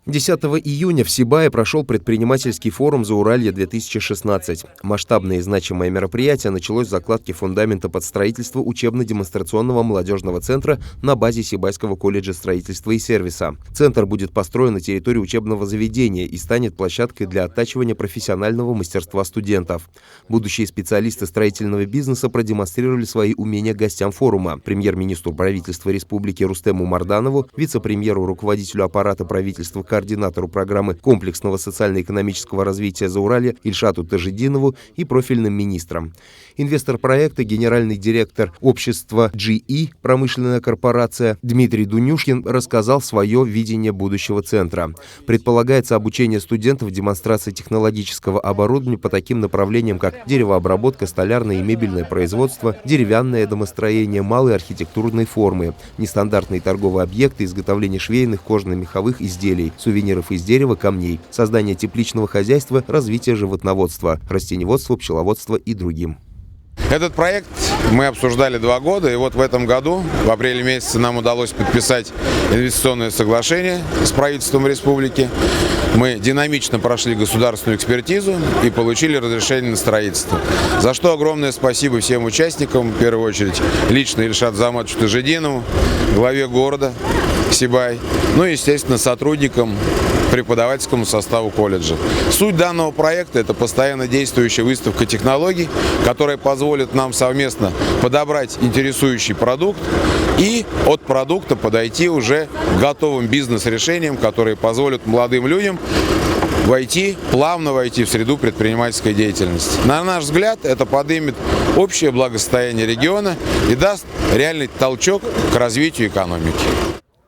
10 июня в Сибае прошел предпринимательский форум «Зауралье-2016». Масштабное и значимое мероприятие началось с закладки фундамента под строительство учебно-демонстрационного молодежного центра на базе Сибайского колледжа строительства и сервиса. Центр будет построен на территории учебного заведения и станет площадкой для оттачивания профессионального мастерства студентов. Будущие специалисты строительного бизнеса продемонстрировали свои умения гостям форума. Премьер-министру правительства республики Рустему Марданову, вице-премьеру, руководителю аппарата правительства, координатору программы комплексного социально-экономического развития Зауралья Ильшату Тажидинову и профильным министрам. Инвестор проекта, генеральный директор общества GE, промышленная корпорация, Дмитрий Дунюшкин рассказал свое видение будущего центра. Предполагается обучение студентов демонстрации технологического оборудования по таким направлениям, как деревообработка, столярное и мебельное производство, деревянное домостроение, малые архитектурные формы, нестандартные торговые объекты, изготовление швейных, кожно-меховых изделий, сувениров из дерева, камней, создание тепличного хозяйства, развитие животноводства, растениеводства, пчеловодства и другим. Этот проект мы обсуждали 2 года, и вот в этом году, в апреле месяце, нам удалось подписать инвестиционное соглашение с правительством республики. Мы динамично прошли государственную экспертизу и получили разрешение на строительство. За что огромное спасибо всем участникам, в первую очередь лично Ильшату Заматовичу Тажидинову, главе города Сибай, ну и, естественно, сотрудникам, преподавательскому составу колледжа. Суть данного проекта – это постоянно действующая выставка технологий, которая позволит нам совместно подобрать интересующий продукт и от продукта подойти уже к готовым бизнес-решениям, которые позволят молодым людям плавно войти в среду предпринимательской деятельности. На наш взгляд, это поднимет общее благосостояние региона и даст реальный толчок к развитию экономики.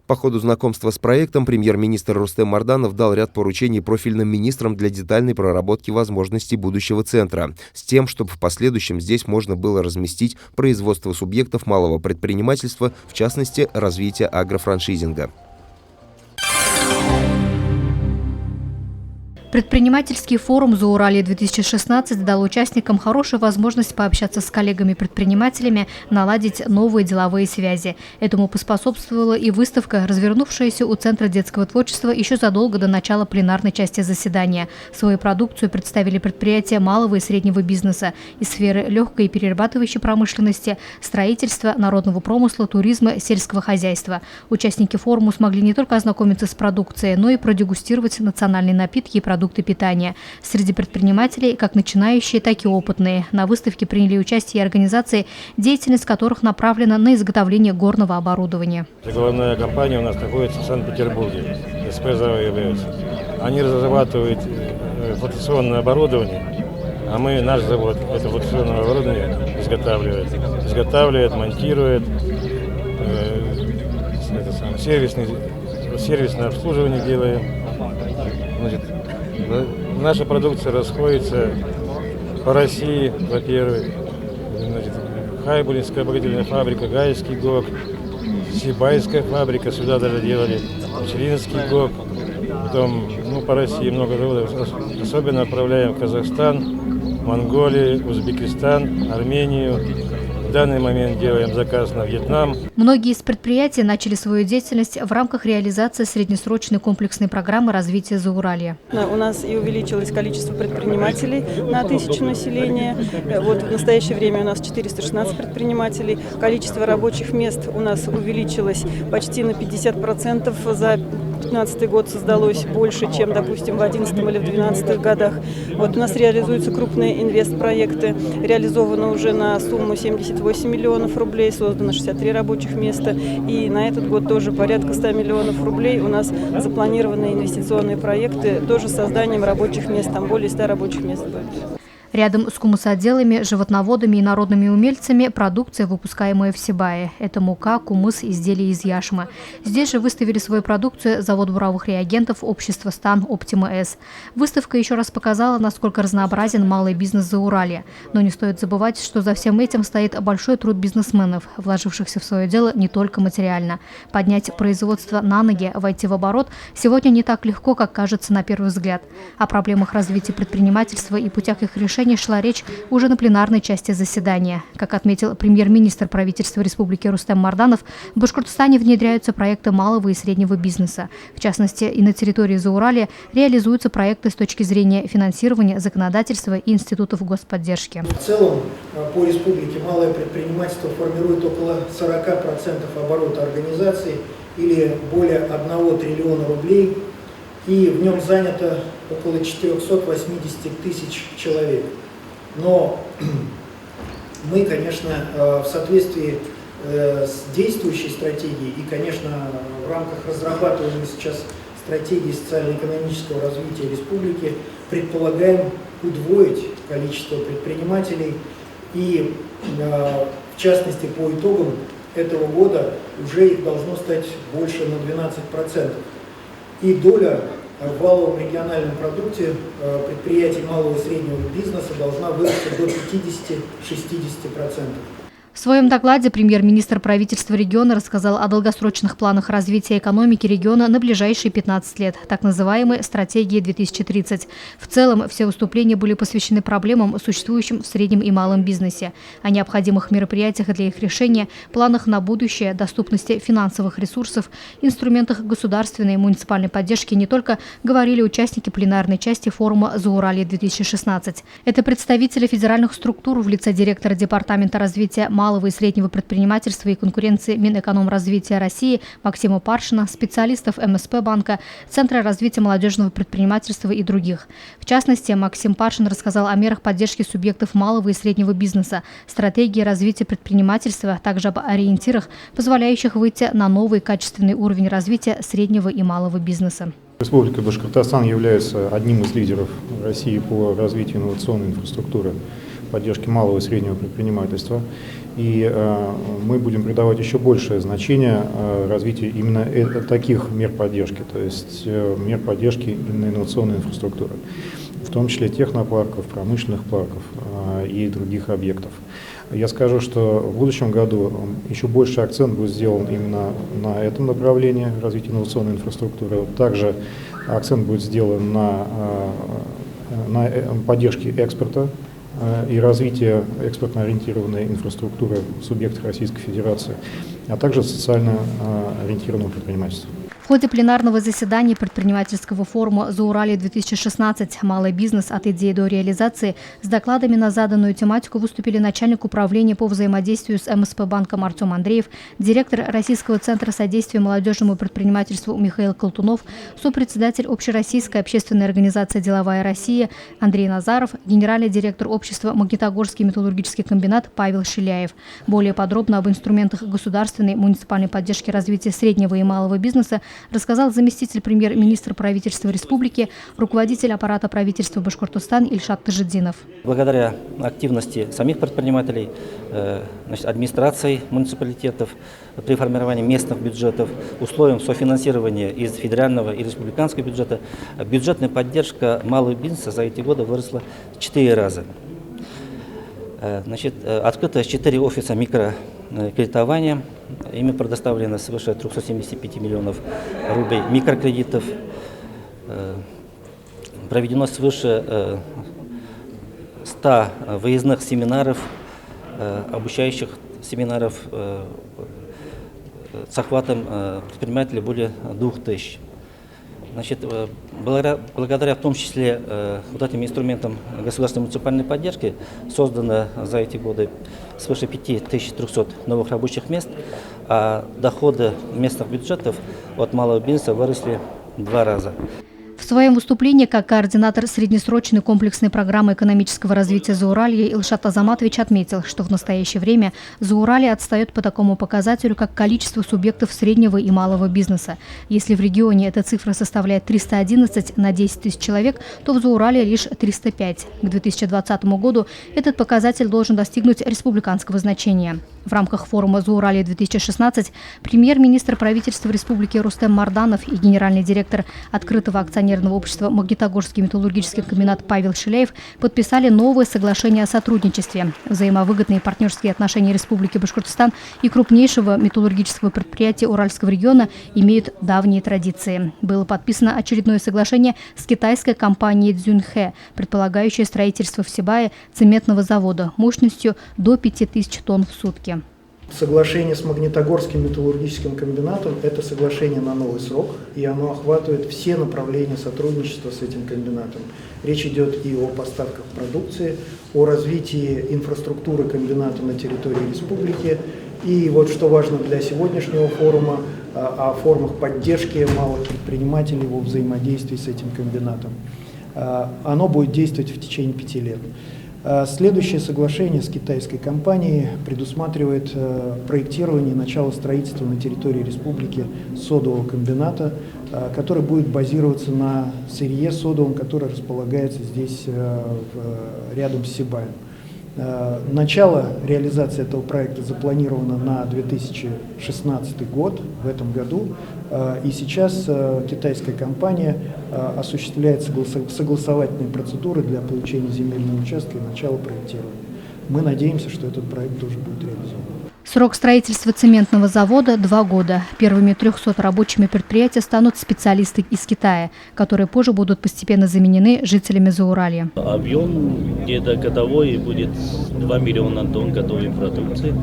По ходу знакомства с проектом премьер-министр Рустем Марданов дал ряд поручений профильным министрам для детальной проработки возможностей будущего центра, с тем, чтобы в последующем здесь можно было разместить производство субъектов малого предпринимательства, в частности, развитие агрофраншизинга. Предпринимательский форум «Зауралье-2016» дал участникам хорошую возможность пообщаться с коллегами-предпринимателями, наладить новые деловые связи. Этому поспособствовала и выставка, развернувшаяся у Центра детского творчества еще задолго до начала пленарной части заседания. Свою продукцию представили предприятия малого и среднего бизнеса из сферы легкой и перерабатывающей промышленности, строительства, народного промысла, туризма, сельского хозяйства. Участники форума смогли не только ознакомиться с продукцией, но и продегустировать национальные напитки и продукты питания. Среди предпринимателей как начинающие, так и опытные. На выставке приняли участие и организации, деятельность которых направлена на изготовление горного оборудования. Главная компания у нас находится в Санкт-Петербурге, СПЗА является. Они разрабатывают флотационное оборудование, а наш завод, это флотационное оборудование изготавливает, монтирует, сервисное обслуживание делаем. Значит, наша продукция расходится по России, во-первых, Хайбулинская обогатительная фабрика, Гайский ГОК, Сибайская фабрика, сюда даже делали, Пчелинский ГОК, потом по России много заводов, особенно отправляем в Казахстан, Монголию, Узбекистан, Армению. В данный момент делаем заказ на Вьетнам. Многие из предприятий начали свою деятельность в рамках реализации среднесрочной комплексной программы развития Зауралья. У нас и увеличилось количество предпринимателей на 1000 населения. Вот в настоящее время у нас 416 предпринимателей. Количество рабочих мест у нас увеличилось почти на 50%. За 2015 год создалось больше, чем, допустим, в 2011 или в 2012 годах. Вот у нас реализуются крупные инвестпроекты. Реализовано уже на сумму 78 миллионов рублей, создано 63 рабочих места. И на этот год тоже порядка 100 миллионов рублей у нас запланированы инвестиционные проекты, тоже с созданием рабочих мест, там более 100 рабочих мест будет. Рядом с кумысоотделами, животноводами и народными умельцами продукция, выпускаемая в Сибае. Это мука, кумыс, изделия из яшмы. Здесь же выставили свою продукцию завод буровых реагентов общества «Стан Оптима-С». Выставка еще раз показала, насколько разнообразен малый бизнес Зауралья. Но не стоит забывать, что за всем этим стоит большой труд бизнесменов, вложившихся в свое дело не только материально. Поднять производство на ноги, войти в оборот сегодня не так легко, как кажется на первый взгляд. О проблемах развития предпринимательства и путях их решения соглашении шла речь уже на пленарной части заседания. Как отметил премьер-министр правительства Республики Рустем Марданов, в Башкортостане внедряются проекты малого и среднего бизнеса. В частности, и на территории Зауралья реализуются проекты с точки зрения финансирования, законодательства и институтов господдержки. В целом по республике малое предпринимательство формирует около 40% оборота организации или более 1 триллиона рублей, и в нем занято около 480 тысяч человек. Но мы, конечно, в соответствии с действующей стратегией и, конечно, в рамках разрабатываемой сейчас стратегии социально-экономического развития республики предполагаем удвоить количество предпринимателей, и в частности по итогам этого года уже их должно стать больше на 12%. И доля в валовом региональном продукте предприятий малого и среднего бизнеса должна вырасти до 50-60%. В своем докладе премьер-министр правительства региона рассказал о долгосрочных планах развития экономики региона на ближайшие 15 лет, так называемой стратегии 2030. В целом, все выступления были посвящены проблемам, существующим в среднем и малом бизнесе, о необходимых мероприятиях для их решения, планах на будущее, доступности финансовых ресурсов, инструментах государственной и муниципальной поддержки не только говорили участники пленарной части форума «Зауралье-2016». Это представители федеральных структур в лице директора Департамента развития малого и среднего предпринимательства и конкуренции Минэкономразвития России Максима Паршина, специалистов МСП-банка, Центра развития молодежного предпринимательства и других. В частности, Максим Паршин рассказал о мерах поддержки субъектов малого и среднего бизнеса, стратегии развития предпринимательства, а также об ориентирах, позволяющих выйти на новый качественный уровень развития среднего и малого бизнеса. Республика Башкортостан является одним из лидеров России по развитию инновационной инфраструктуры, поддержки малого и среднего предпринимательства. И мы будем придавать еще большее значение развитию именно таких мер поддержки, то есть мер поддержки именно инновационной инфраструктуры, в том числе технопарков, промышленных парков и других объектов. Я скажу, что в будущем году еще больше акцент будет сделан именно на этом направлении развития инновационной инфраструктуры. Также акцент будет сделан на поддержке экспорта и развитие экспортно-ориентированной инфраструктуры в субъектах Российской Федерации, а также социально ориентированного предпринимательства. В ходе пленарного заседания предпринимательского форума «Зауралье-2016. Малый бизнес от идеи до реализации» с докладами на заданную тематику выступили начальник управления по взаимодействию с МСП-банком Артем Андреев, директор Российского центра содействия молодежному предпринимательству Михаил Колтунов, сопредседатель Общероссийской общественной организации «Деловая Россия» Андрей Назаров, генеральный директор общества «Магнитогорский металлургический комбинат» Павел Шиляев. Более подробно об инструментах государственной муниципальной поддержки развития среднего и малого бизнеса рассказал заместитель премьер-министра правительства республики, руководитель аппарата правительства Башкортостана Ильшат Тажиддинов. Благодаря активности самих предпринимателей, администрации муниципалитетов при формировании местных бюджетов, условиям софинансирования из федерального и республиканского бюджета, бюджетная поддержка малого бизнеса за эти годы выросла в 4 раза. Открыто 4 офиса микрокредитования. Ими предоставлено свыше 375 миллионов рублей микрокредитов. Проведено свыше 100 выездных семинаров, обучающих семинаров с охватом предпринимателей более 2000. Благодаря в том числе вот этим инструментам государственной муниципальной поддержки создано за эти годы свыше 5300 новых рабочих мест, а доходы местных бюджетов от малого бизнеса выросли в 2 раза. В своем выступлении как координатор среднесрочной комплексной программы экономического развития Зауралья Илшат Азаматович отметил, что в настоящее время Зауралье отстает по такому показателю, как количество субъектов среднего и малого бизнеса. Если в регионе эта цифра составляет 311 на 10 тысяч человек, то в Зауралье лишь 305. К 2020 году этот показатель должен достигнуть республиканского значения. В рамках форума «Зауралье-2016» премьер-министр правительства Республики Рустем Марданов и генеральный директор открытого акционерного общества «Магнитогорский металлургический комбинат» Павел Шиляев подписали новое соглашение о сотрудничестве. Взаимовыгодные партнерские отношения Республики Башкортостан и крупнейшего металлургического предприятия Уральского региона имеют давние традиции. Было подписано очередное соглашение с китайской компанией «Цзюньхэ», предполагающее строительство в Сибае цементного завода мощностью до 5000 тонн в сутки. Соглашение с Магнитогорским металлургическим комбинатом – это соглашение на новый срок, и оно охватывает все направления сотрудничества с этим комбинатом. Речь идет и о поставках продукции, о развитии инфраструктуры комбината на территории республики, и вот что важно для сегодняшнего форума, о формах поддержки малых предпринимателей во взаимодействии с этим комбинатом. Оно будет действовать в течение 5 лет. Следующее соглашение с китайской компанией предусматривает проектирование и начало строительства на территории республики содового комбината, который будет базироваться на сырье содовом, которое располагается здесь рядом с Сибаем. Начало реализации этого проекта запланировано на 2016 год, в этом году, и сейчас китайская компания осуществляет согласовательные процедуры для получения земельного участка и начала проектирования. Мы надеемся, что этот проект тоже будет реализован. Срок строительства цементного завода – 2 года. Первыми 300 рабочими предприятия станут специалисты из Китая, которые позже будут постепенно заменены жителями Зауралья. Объем где-то годовой будет 2 миллиона тонн готовой продукции.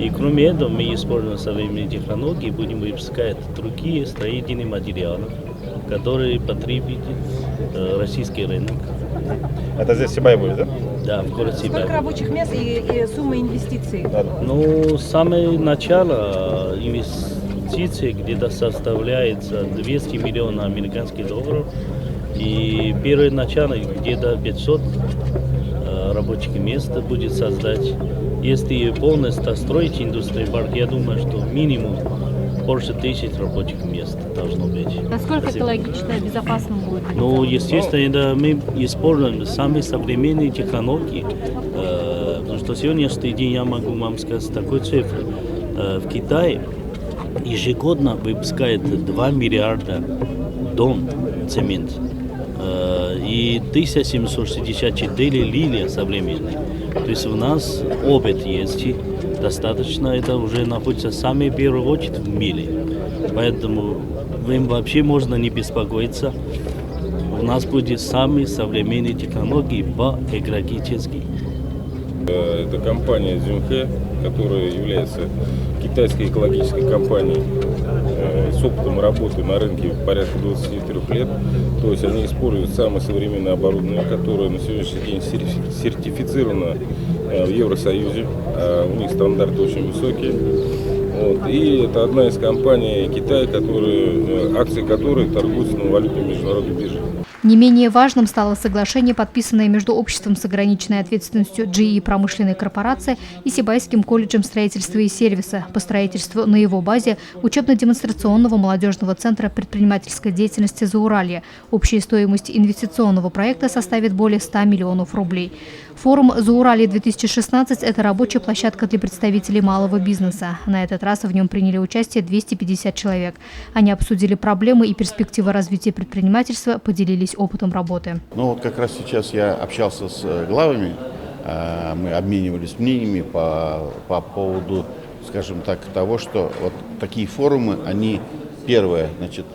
И кроме этого мы используем современные технологии, будем выпускать другие строительные материалы, которые потребит российский рынок. Это здесь Сибай будет, да? Да, в городе Сибай. Сколько рабочих мест и сумма инвестиций? Ну, самое начало инвестиций где-то составляется 200 миллионов американских долларов. И первое начало где-то 500 рабочих мест будет создать. Если полностью строить индустрию парк, я думаю, что минимум больше 1000 рабочих мест должно быть. Насколько экологично и безопасно будет? Ну, естественно, мы используем самые современные технологии. Потому что сегодняшний день я могу вам сказать такой цифры. В Китае ежегодно выпускает 2 миллиарда тонн цемента. И 1764 линия современные. То есть у нас опыт есть. Достаточно, это уже находится в самой первой очереди в мире. Поэтому им вообще можно не беспокоиться. У нас будет самые современные технологии по экологически. Это компания Цзюньхэ, которая является китайской экологической компанией с опытом работы на рынке порядка 23 лет. То есть они используют самое современное оборудование, которое на сегодняшний день сертифицировано в Евросоюзе. У них стандарты очень высокие. Вот. И это одна из компаний Китая, акции которой торгуются на валютной международной бирже. Не менее важным стало соглашение, подписанное между обществом с ограниченной ответственностью GE промышленной корпорации и Сибайским колледжем строительства и сервиса по строительству на его базе учебно-демонстрационного молодежного центра предпринимательской деятельности Зауралья. Общая стоимость инвестиционного проекта составит более 100 миллионов рублей. Форум «Зауралье-2016» – это рабочая площадка для представителей малого бизнеса. На этот раз в нем приняли участие 250 человек. Они обсудили проблемы и перспективы развития предпринимательства, поделились опытом работы. Ну вот как раз сейчас я общался с главами, мы обменивались мнениями по поводу, скажем так, того, что вот такие форумы, они, первое, значит,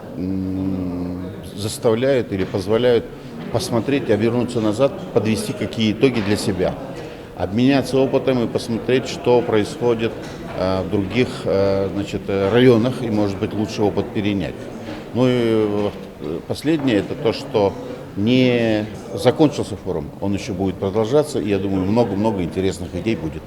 заставляют или позволяют посмотреть, вернуться назад, подвести какие итоги для себя, обменяться опытом и посмотреть, что происходит в других, значит, районах, и, может быть, лучший опыт перенять. Ну и последнее, это то, что не закончился форум, он еще будет продолжаться, и я думаю, много-много интересных идей будет.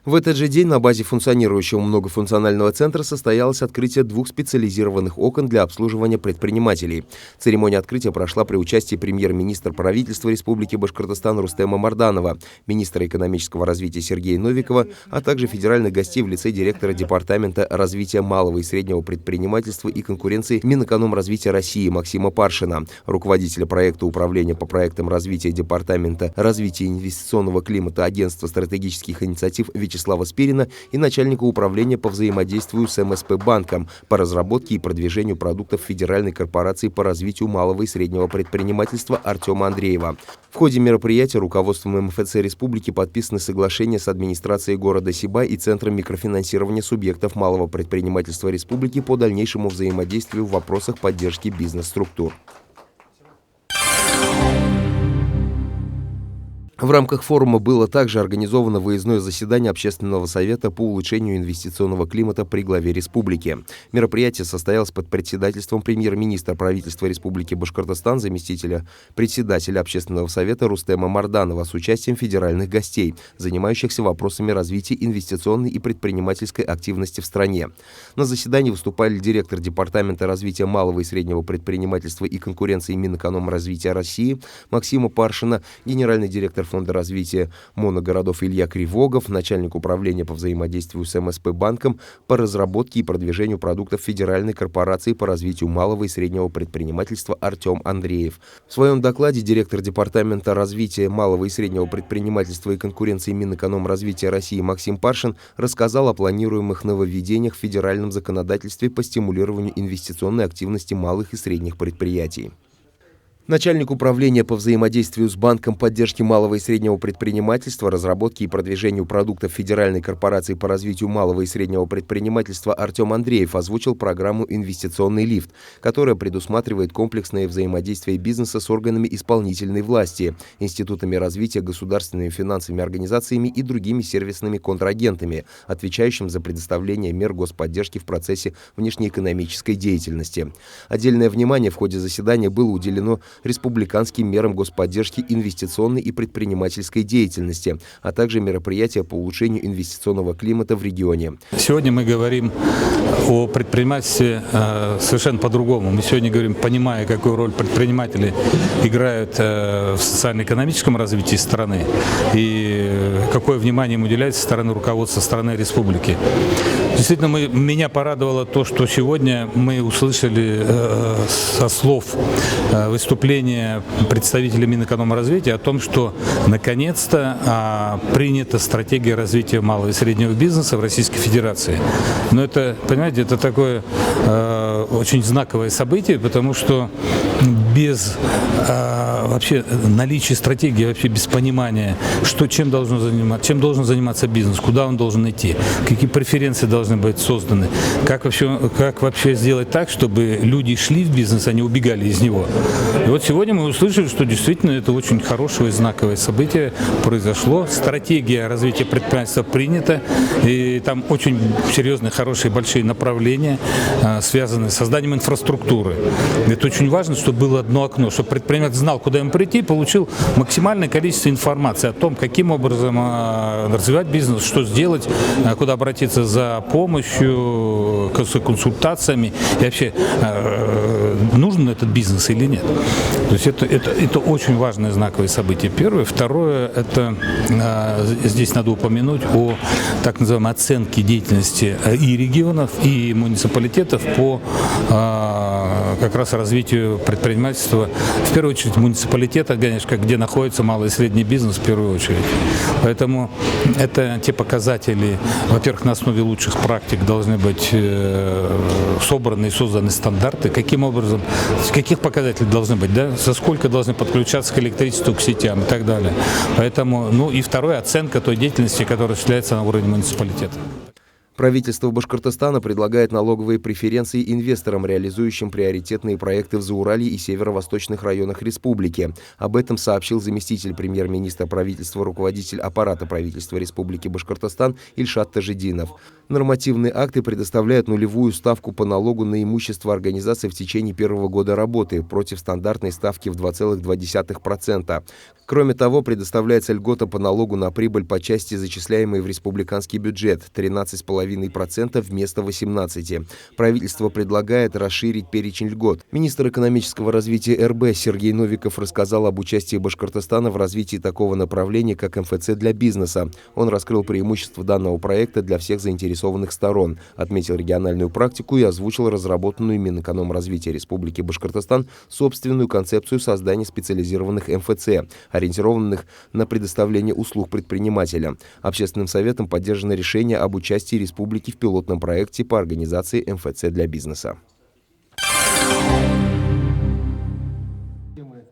В этот же день на базе функционирующего многофункционального центра состоялось открытие 2 специализированных окон для обслуживания предпринимателей. Церемония открытия прошла при участии премьер-министра правительства Республики Башкортостан Рустема Марданова, министра экономического развития Сергея Новикова, а также федеральных гостей в лице директора Департамента развития малого и среднего предпринимательства и конкуренции Минэкономразвития России Максима Паршина, руководителя проекта управления по проектам развития Департамента развития инвестиционного климата Агентства стратегических инициатив Вячеслава Спирина и начальника управления по взаимодействию с МСП-банком по разработке и продвижению продуктов Федеральной корпорации по развитию малого и среднего предпринимательства Артема Андреева. В ходе мероприятия руководством МФЦ Республики подписаны соглашения с администрацией города Сибай и Центром микрофинансирования субъектов малого предпринимательства Республики по дальнейшему взаимодействию в вопросах поддержки бизнес-структур. В рамках форума было также организовано выездное заседание Общественного совета по улучшению инвестиционного климата при главе республики. Мероприятие состоялось под председательством премьер-министра правительства Республики Башкортостан, заместителя председателя Общественного совета Рустема Марданова с участием федеральных гостей, занимающихся вопросами развития инвестиционной и предпринимательской активности в стране. На заседании выступали директор Департамента развития малого и среднего предпринимательства и конкуренции Минэкономразвития России Максима Паршина, генеральный директор Фонда развития моногородов Илья Кривогов, начальник управления по взаимодействию с МСП-банком по разработке и продвижению продуктов Федеральной корпорации по развитию малого и среднего предпринимательства Артем Андреев. В своем докладе директор Департамента развития малого и среднего предпринимательства и конкуренции Минэкономразвития России Максим Паршин рассказал о планируемых нововведениях в федеральном законодательстве по стимулированию инвестиционной активности малых и средних предприятий. Начальник управления по взаимодействию с Банком поддержки малого и среднего предпринимательства, разработке и продвижению продуктов Федеральной корпорации по развитию малого и среднего предпринимательства Артем Андреев озвучил программу «Инвестиционный лифт», которая предусматривает комплексное взаимодействие бизнеса с органами исполнительной власти, институтами развития, государственными финансовыми организациями и другими сервисными контрагентами, отвечающим за предоставление мер господдержки в процессе внешнеэкономической деятельности. Отдельное внимание в ходе заседания было уделено республиканским мерам господдержки инвестиционной и предпринимательской деятельности, а также мероприятия по улучшению инвестиционного климата в регионе. Сегодня мы говорим о предпринимательстве совершенно по-другому. Мы сегодня говорим, понимая, какую роль предприниматели играют в социально-экономическом развитии страны и какое внимание им уделяется со стороны руководства страны и республики. Действительно, меня порадовало то, что сегодня мы услышали со слов выступления представителей Минэкономразвития о том, что наконец-то принята стратегия развития малого и среднего бизнеса в Российской Федерации. Но это, понимаете, это такое очень знаковое событие, потому что без вообще наличия стратегии, вообще без понимания, чем должен заниматься бизнес, куда он должен идти, какие преференции должны быть созданы, как вообще сделать так, чтобы люди шли в бизнес, а не убегали из него. И вот сегодня мы услышали, что действительно это очень хорошее и знаковое событие произошло. Стратегия развития предпринимательства принята, и там очень серьезные, хорошие, большие направления, связанные с созданием инфраструктуры. Это очень важно, чтобы было одно окно, чтобы предприниматель знал, куда ему прийти, получил максимальное количество информации о том, каким образом развивать бизнес, что сделать, куда обратиться за помощью, консультациями, и вообще нужен этот бизнес или нет. То есть это очень важное знаковое событие. Первое. Второе, это здесь надо упомянуть о так называемой оценке деятельности и регионов, и муниципалитетов по как раз развитию предпринимательства. В первую очередь муниципалитета, конечно, где находится малый и средний бизнес в первую очередь. Поэтому это те показатели, во-первых, на основе лучших практик должны быть собраны и созданы стандарты. Каким образом, каких показателей должны быть, да? За сколько должны подключаться к электричеству, к сетям и так далее. Поэтому, и второе, оценка той деятельности, которая осуществляется на уровне муниципалитета. Правительство Башкортостана предлагает налоговые преференции инвесторам, реализующим приоритетные проекты в Зауралье и северо-восточных районах республики. Об этом сообщил заместитель премьер-министра правительства, руководитель аппарата правительства Республики Башкортостан Ильшат Тажидинов. Нормативные акты предоставляют нулевую ставку по налогу на имущество организации в течение первого года работы против стандартной ставки в 2,2%. Кроме того, предоставляется льгота по налогу на прибыль по части, зачисляемой в республиканский бюджет – 13,5% вместо 18%. Правительство предлагает расширить перечень льгот. Министр экономического развития РБ Сергей Новиков рассказал об участии Башкортостана в развитии такого направления, как МФЦ для бизнеса. Он раскрыл преимущества данного проекта для всех заинтересованных сторон, отметил региональную практику и озвучил разработанную Минэкономразвития Республики Башкортостан собственную концепцию создания специализированных МФЦ, ориентированных на предоставление услуг предпринимателям. Общественным советом поддержано решение об участии республики в пилотном проекте по организации МФЦ для бизнеса.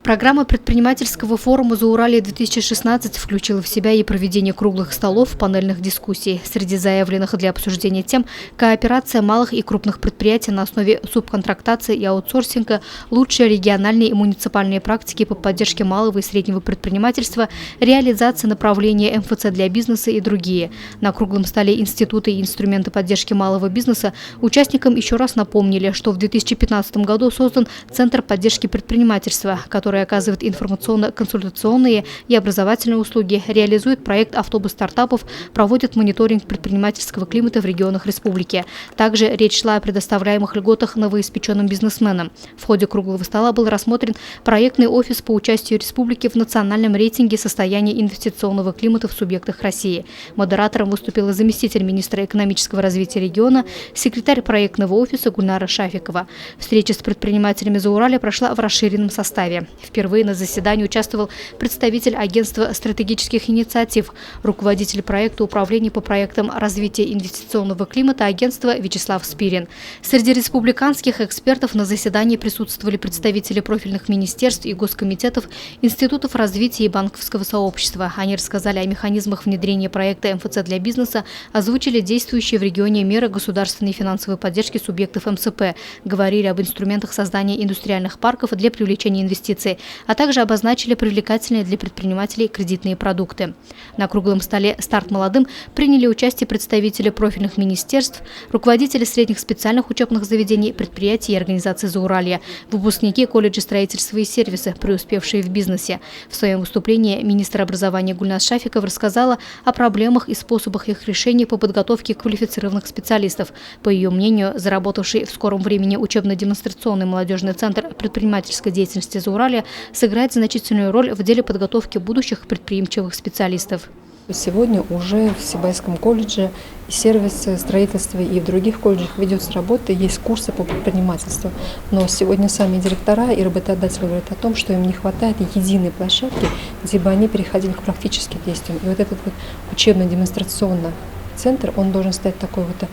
Программа предпринимательского форума «Зауралье-2016» включила в себя и проведение круглых столов, панельных дискуссий. Среди заявленных для обсуждения тем – кооперация малых и крупных предприятий на основе субконтрактации и аутсорсинга, лучшие региональные и муниципальные практики по поддержке малого и среднего предпринимательства, реализация направления МФЦ для бизнеса и другие. На круглом столе институты и инструменты поддержки малого бизнеса участникам еще раз напомнили, что в 2015 году создан Центр поддержки предпринимательства, который оказывает информационно-консультационные и образовательные услуги, реализует проект «Автобус стартапов», проводит мониторинг предпринимательского климата в регионах республики. Также речь шла о предоставляемых льготах новоиспеченным бизнесменам. В ходе круглого стола был рассмотрен проектный офис по участию республики в национальном рейтинге состояния инвестиционного климата в субъектах России. Модератором выступила заместитель министра экономического развития региона, секретарь проектного офиса Гульнара Шафикова. Встреча с предпринимателями Зауралья прошла в расширенном составе. Впервые на заседании участвовал представитель агентства стратегических инициатив, руководитель проекта управления по проектам развития инвестиционного климата агентства Вячеслав Спирин. Среди республиканских экспертов на заседании присутствовали представители профильных министерств и госкомитетов, институтов развития и банковского сообщества. Они рассказали о механизмах внедрения проекта МФЦ для бизнеса, озвучили действующие в регионе меры государственной финансовой поддержки субъектов МСП, говорили об инструментах создания индустриальных парков для привлечения инвестиций, а также обозначили привлекательные для предпринимателей кредитные продукты. На круглом столе «Старт молодым» приняли участие представители профильных министерств, руководители средних специальных учебных заведений, предприятий и организаций Зауралья, выпускники колледжа строительства и сервиса, преуспевшие в бизнесе. В своем выступлении министр образования Гульнас Шафиков рассказала о проблемах и способах их решения по подготовке квалифицированных специалистов. По ее мнению, заработавший в скором времени учебно-демонстрационный молодежный центр предпринимательской деятельности Зауралья сыграет значительную роль в деле подготовки будущих предприимчивых специалистов. Сегодня уже в Сибайском колледже и сервисы, строительства и в других колледжах ведется работа, есть курсы по предпринимательству. Но сегодня сами директора и работодатели говорят о том, что им не хватает единой площадки, где бы они переходили к практическим действиям. И вот этот вот учебно-демонстрационный центр, он должен стать такой вот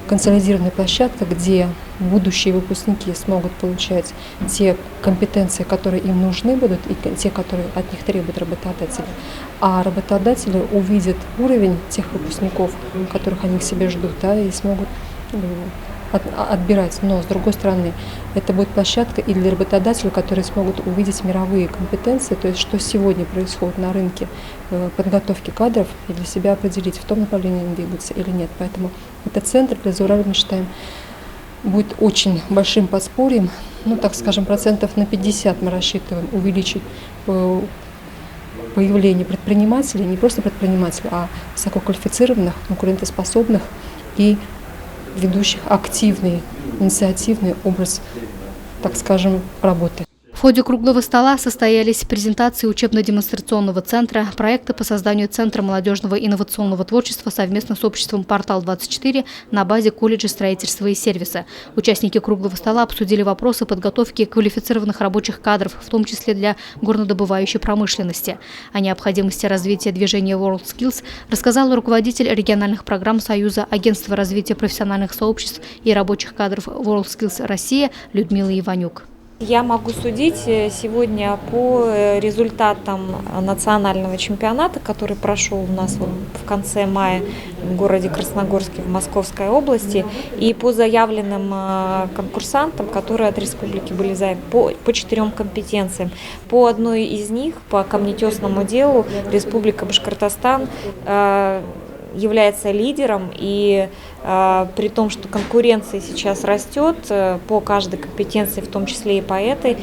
консолидированной площадкой, где будущие выпускники смогут получать те компетенции, которые им нужны будут, и те, которые от них требуют работодатели. А работодатели увидят уровень тех выпускников, которых они к себе ждут, да, и смогут отбирать. Но, с другой стороны, это будет площадка и для работодателей, которые смогут увидеть мировые компетенции, то есть что сегодня происходит на рынке подготовки кадров, и для себя определить, в том направлении им двигаться или нет. Поэтому этот центр для Зауралья, мы считаем, будет очень большим подспорьем, ну, так скажем, процентов на 50 мы рассчитываем увеличить появление предпринимателей, не просто предпринимателей, а высококвалифицированных, конкурентоспособных и ведущих активный, инициативный образ, так скажем, работы. В ходе круглого стола состоялись презентации учебно-демонстрационного центра, проекта по созданию Центра молодежного инновационного творчества совместно с обществом «Портал-24» на базе колледжа строительства и сервиса. Участники круглого стола обсудили вопросы подготовки квалифицированных рабочих кадров, в том числе для горнодобывающей промышленности. О необходимости развития движения WorldSkills рассказал руководитель региональных программ Союза Агентства развития профессиональных сообществ и рабочих кадров WorldSkills Россия Людмила Иванюк. Я могу судить сегодня по результатам национального чемпионата, который прошел у нас в конце мая в городе Красногорске в Московской области, и по заявленным конкурсантам, которые от республики были заявлены, по 4 компетенциям. По одной из них, по камнетесному делу, Республика Башкортостан является лидером, и при том, что конкуренция сейчас растет по каждой компетенции, в том числе и по этой,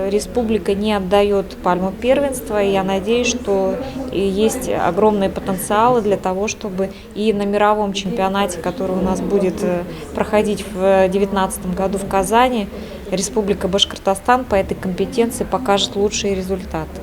республика не отдает пальму первенства, и я надеюсь, что есть огромные потенциалы для того, чтобы и на мировом чемпионате, который у нас будет проходить в 2019 году в Казани, Республика Башкортостан по этой компетенции покажет лучшие результаты.